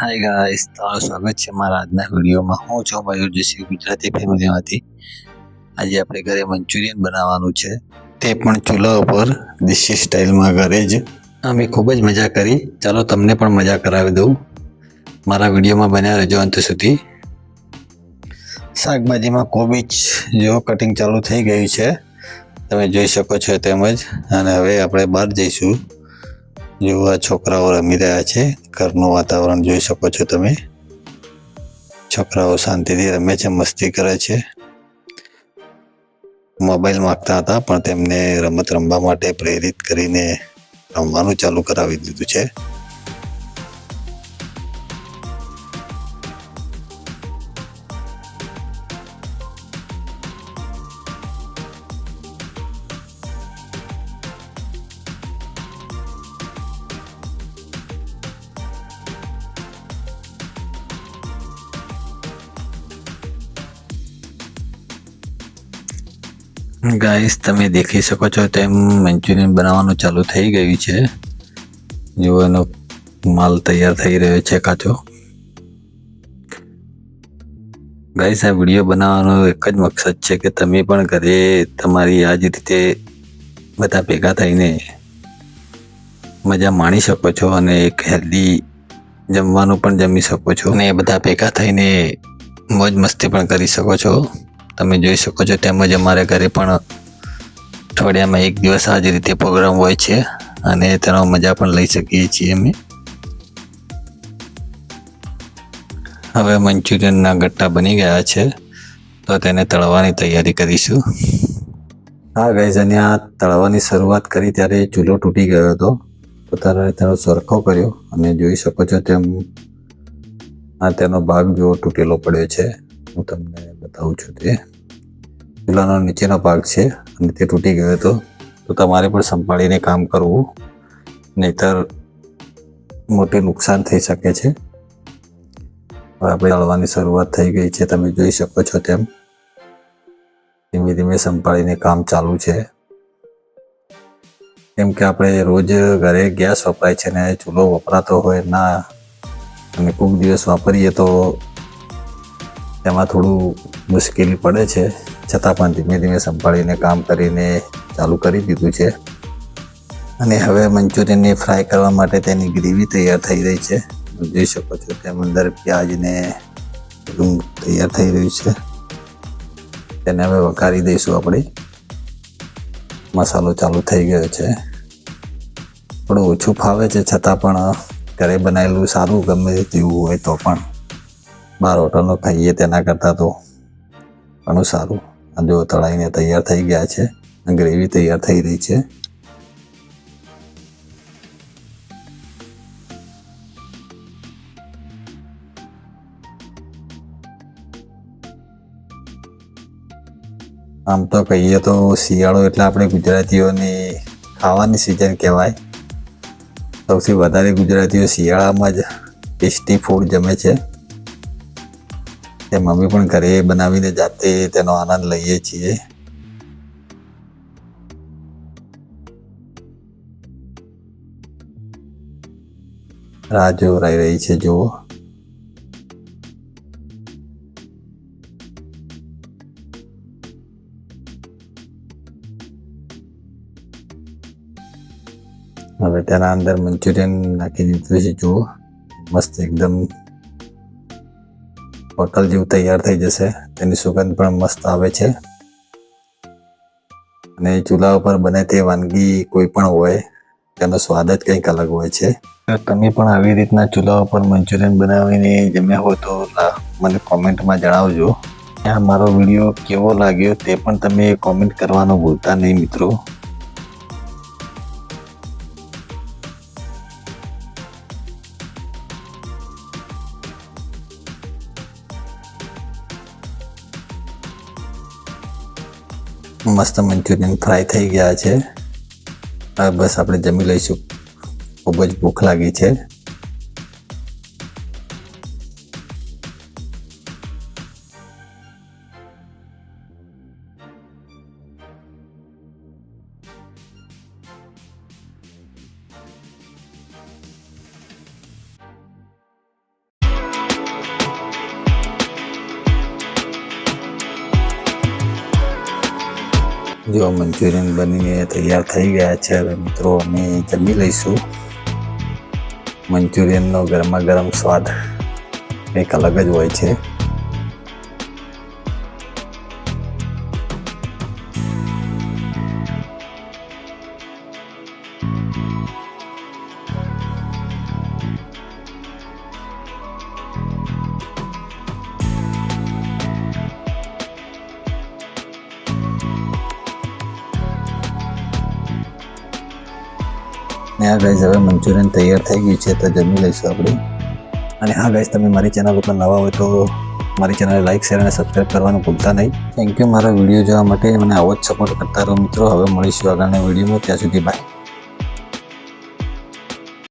Hi guys, તમારું સ્વાગત છે મારા આજના વિડીયોમાં. હું છું મયુર જોશી, ગુજરાતી ફેમિલીમાંથી. આજે આપણે ઘરે મંચુરિયન બનાવવાનું છે, તે પણ ચૂલા ઉપર દેશી સ્ટાઇલમાં ઘરે જ. અમે ખૂબ જ મજા કરી. ચાલો તમને પણ મજા કરાવી દઉં. મારા વિડીયોમાં બન્યા રહેજો અંત સુધી. શાકભાજીમાં કોબીજ જો કટિંગ ચાલુ થઈ ગયું છે, તમે જોઈ શકો છો તેમજ. અને હવે આપણે બહાર જઈશું. જેવા છોકરાઓ રમી રહ્યા છે, ઘરનું વાતાવરણ જોઈ શકો છો તમે. છોકરાઓ શાંતિથી રમે છે, મસ્તી કરે છે. મોબાઈલ માંગતા હતા પણ તેમને રમત રમવા માટે પ્રેરિત કરીને રમવાનું ચાલુ કરાવી દીધું છે. ગાઈસ, તમે દેખી શકો છો તેમ મંચુરિયન બનાવવાનું ચાલુ થઈ ગયું છે. જો એનો માલ તૈયાર થઈ રહ્યો છે કાચો. ગાઈસ, આ વિડીયો બનાવવાનો એક જ મકસદ છે કે તમે પણ ઘરે તમારી આ જ રીતે બધા ભેગા થઈને મજા માણી શકો છો અને એક હેલ્ધી જમવાનું પણ જમી શકો છો અને બધા ભેગા થઈને મોજ મસ્તી પણ કરી શકો છો. તમે જોઈ શકો છો તેમજ અમારે ઘરે પણ અઠવાડિયામાં એક દિવસ આ જ રીતે પ્રોગ્રામ હોય છે અને તેનો મજા પણ લઈ શકીએ છીએ અમે. હવે મંચુરિયનના ગટ્ટા બની ગયા છે, તો તેને તળવાની તૈયારી કરીશું. હા ગાઈઝ, અને આ તળવાની શરૂઆત કરી ત્યારે ચૂલો તૂટી ગયો હતો, તો ત્યારે તેનો સરખો કર્યો અને જોઈ શકો છો તેમ આ તેનો ભાગ જો તૂટેલો પડ્યો છે. હું તમને બતાવું છું. તે ચૂલાનો નીચેનો ભાગ છે અને તે તૂટી ગયો હતો. તો તમારે પણ સંભાળીને કામ કરવું, નહીતર મોટું નુકસાન થઈ શકે છે. હવે આપણે તળવાની શરૂઆત થઈ ગઈ છે, તમે જોઈ શકો છો તેમ. ધીમે ધીમે સંભાળીને કામ ચાલુ છે, કેમ કે આપણે રોજ ઘરે ગેસ વપરાય છે ને ચૂલો વપરાતો હોય ના, અને ખૂબ દિવસ વાપરીએ તો તેમાં થોડું મુશ્કેલી પડે છે. છતાં પણ ધીમે ધીમે સંભાળીને કામ કરીને ચાલુ કરી દીધું છે. અને હવે મંચુરિયનને ફ્રાય કરવા માટે તેની ગ્રેવી તૈયાર થઈ રહી છે. જોઈ શકો છો તેમ અંદર પ્યાજને બધું તૈયાર થઈ રહ્યું છે. તેને હવે વઘારી દઈશું આપણે. મસાલો ચાલુ થઈ ગયો છે. થોડું ઓછું ફાવે છે, છતાં પણ ઘરે બનાવેલું સારું ગમે તેવું હોય તો પણ બહાર હોટલનો ખાઈએ તેના કરતાં તો ઘણું સારું. આ જો તળાઈને તૈયાર થઈ ગયા છે, ગ્રેવી તૈયાર થઈ રહી છે. આમ તો કહીએ તો શિયાળો એટલે આપણે ગુજરાતીઓની ખાવાની સિઝન કહેવાય. સૌથી વધારે ગુજરાતીઓ શિયાળામાં જ ટેસ્ટી ફૂડ જમે છે. તેમ અમે પણ ઘરે બનાવીને જાતે તેનો આનંદ લઈએ છીએ. રાહ જોવાઈ રહી છે જુઓ. હવે તેના અંદર મંચુરિયન નાખી દીધું છે જુઓ. મસ્ત એકદમ હોટલ જેવું તૈયાર થઈ જશે. તેની સુગંધ પણ મસ્ત આવે છે. અને ચૂલા ઉપર બને તે વાનગી કોઈ પણ હોય, તેનો સ્વાદ જ કંઈક અલગ હોય છે. તમે પણ આવી રીતના ચૂલા ઉપર મંચુરિયન બનાવીને જમ્યા હોય તો મને કોમેન્ટમાં જણાવજો. આ મારો વિડીયો કેવો લાગ્યો તે પણ તમે કોમેન્ટ કરવાનું ભૂલતા નહીં મિત્રો. મસ્ત મંચુરિયન ફ્રાય થઈ ગયા છે. હવે બસ આપણે જમી લઈશું. ખૂબ જ ભૂખ લાગી છે. જો મંચુરિયન બનીને તૈયાર થઈ ગયા છે. હવે મિત્રો અમે જમી લઈશું. મંચુરિયનનો ગરમા ગરમ સ્વાદ કંઈક અલગ જ હોય છે. ને હા ગાઈઝ, હવે મંચુરિયન તૈયાર થઈ ગયું છે તો જમી લઈશું આપણે. અને હા ગાઈઝ, તમે મારી ચેનલ ઉપર નવા હોય તો મારી ચેનલને લાઈક, શેર અને સબસ્ક્રાઈબ કરવાનું ભૂલતા નહીં. થેન્ક યુ મારા વિડીયો જોવા માટે. મને આવો જ સપોર્ટ કરતા રહો મિત્રો. હવે મળીશું આગળના વિડીયોમાં. ત્યાં સુધી બાય.